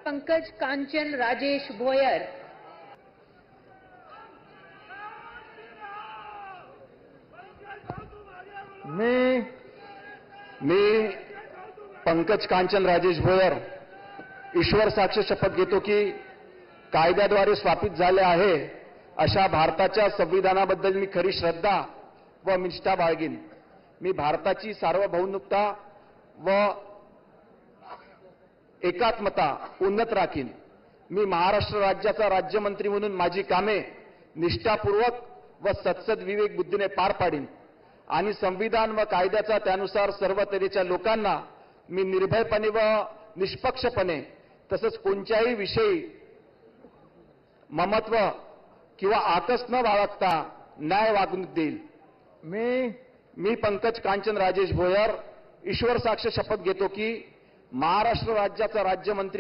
पंकज कांचन राजेश भोयर। मी पंकज कांचन राजेश भोयर ईश्वर साक्ष शपथ घेतो की कायद्याद्वारे स्थापित झाले आहे अशा भारताच्या संविधानाबद्दल मी खरी श्रद्धा व निष्ठा बाळगीन। मी भारताची सार्वभौमता व एकात्मता उन्नत राखीन। मी महाराष्ट्र राज्याचा राज्यमंत्री म्हणून माझी कामे निष्ठापूर्वक व सत्सद विवेक बुद्धीने पार पाडीन आणि संविधान व कायद्याचा त्यानुसार सर्व तऱ्हेच्या लोकांना मी निर्भयपणे व निष्पक्षपणे तसंच कोणत्याही विषयी ममत्व किंवा आकस न बाळगता न्याय वागणूक देईल। मी पंकज कांचन राजेश भोयर ईश्वर साक्ष शपथ घेतो की महाराष्ट्र राज्याचा राज्यमंत्री